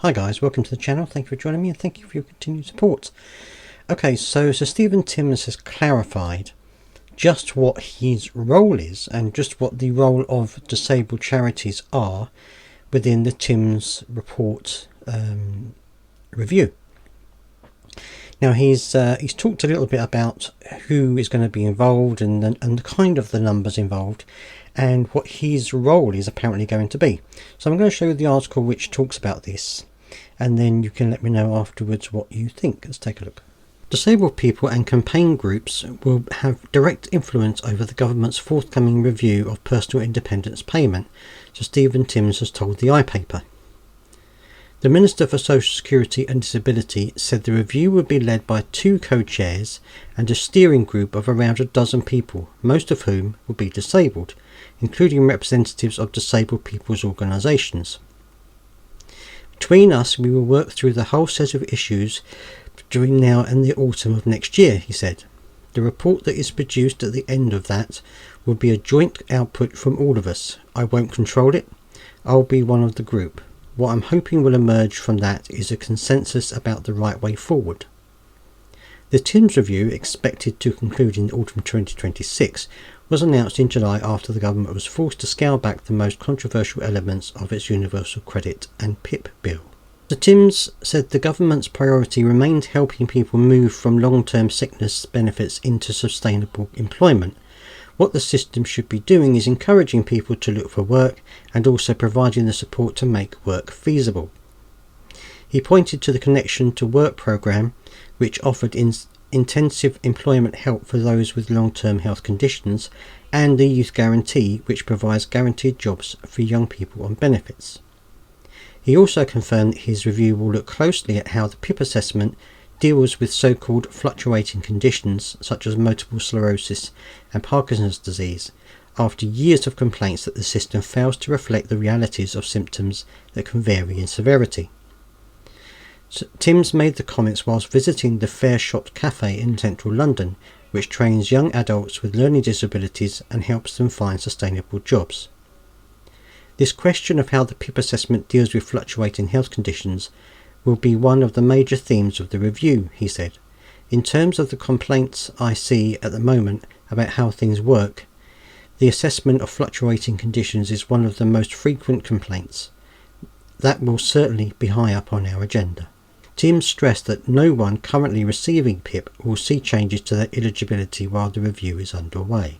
Hi guys, welcome to the channel. Thank you for joining me and thank you for your continued support. Okay, so Stephen Timms has clarified just what his role is and just what the role of disabled charities are within the Timms report review. Now he's talked a little bit about who is going to be involved and kind of the numbers involved and what his role is apparently going to be. So I'm going to show you the article which talks about this, and then you can let me know afterwards what you think. Let's take a look. Disabled people and campaign groups will have direct influence over the government's forthcoming review of personal independence payment, so Stephen Timms has told the iPaper. The Minister for Social Security and Disability said the review would be led by 2 co-chairs and a steering group of around a dozen people, most of whom will be disabled, including representatives of disabled people's organisations. Between us, we will work through the whole set of issues during now and the autumn of next year, he said. The report that is produced at the end of that will be a joint output from all of us. I won't control it. I'll be one of the group. What I'm hoping will emerge from that is a consensus about the right way forward. The Timms review, expected to conclude in autumn 2026, was announced in July after the government was forced to scale back the most controversial elements of its Universal Credit and PIP bill. The Timms said the government's priority remained helping people move from long-term sickness benefits into sustainable employment. What the system should be doing is encouraging people to look for work and also providing the support to make work feasible. He pointed to the Connection to Work programme, which offered intensive employment help for those with long-term health conditions, and the Youth Guarantee, which provides guaranteed jobs for young people on benefits. He also confirmed that his review will look closely at how the PIP assessment deals with so-called fluctuating conditions such as multiple sclerosis and Parkinson's disease, after years of complaints that the system fails to reflect the realities of symptoms that can vary in severity. So, Timms made the comments whilst visiting the Fair Shop Cafe in central London, which trains young adults with learning disabilities and helps them find sustainable jobs. This question of how the PIP assessment deals with fluctuating health conditions will be one of the major themes of the review, he said. In terms of the complaints I see at the moment about how things work, the assessment of fluctuating conditions is one of the most frequent complaints. That will certainly be high up on our agenda. Timms stressed that no one currently receiving PIP will see changes to their eligibility while the review is underway.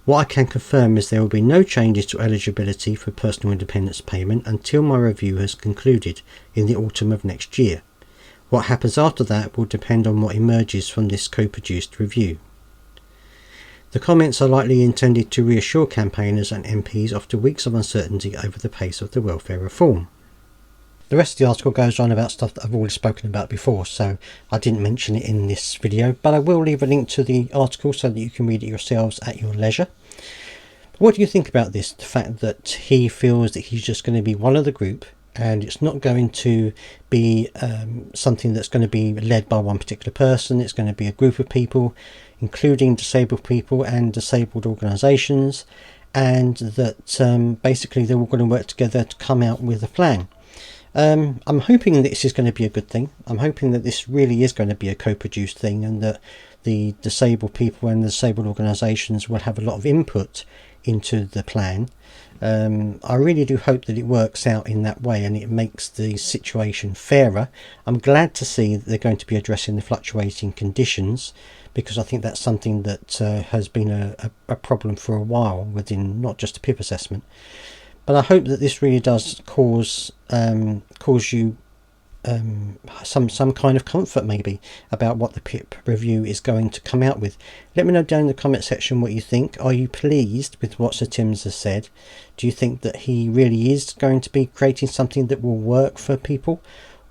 What I can confirm is there will be no changes to eligibility for personal independence payment until my review has concluded in the autumn of next year. What happens after that will depend on what emerges from this co-produced review. The comments are likely intended to reassure campaigners and MPs after weeks of uncertainty over the pace of the welfare reform. The rest of the article goes on about stuff that I've already spoken about before, so I didn't mention it in this video, but I will leave a link to the article so that you can read it yourselves at your leisure. What do you think about this? The fact that he feels that he's just going to be one of the group and it's not going to be something that's going to be led by one particular person. It's going to be a group of people, including disabled people and disabled organisations, and that basically they're all going to work together to come out with a plan. I'm hoping that this is going to be a good thing. I'm hoping that this really is going to be a co-produced thing and that the disabled people and the disabled organisations will have a lot of input into the plan. I really do hope that it works out in that way and it makes the situation fairer. I'm glad to see that they're going to be addressing the fluctuating conditions, because I think that's something that has been a problem for a while within not just the PIP assessment. But I hope that this really does cause you some kind of comfort maybe about what the PIP review is going to come out with. Let me know down in the comment section what you think. Are you pleased with what Sir Timms has said? Do you think that he really is going to be creating something that will work for people?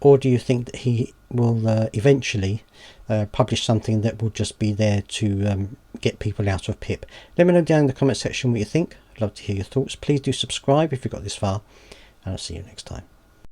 Or do you think that he will eventually publish something that will just be there to get people out of PIP? Let me know down in the comment section what you think. I'd love to hear your thoughts. Please do subscribe if you got this far, and I'll see you next time.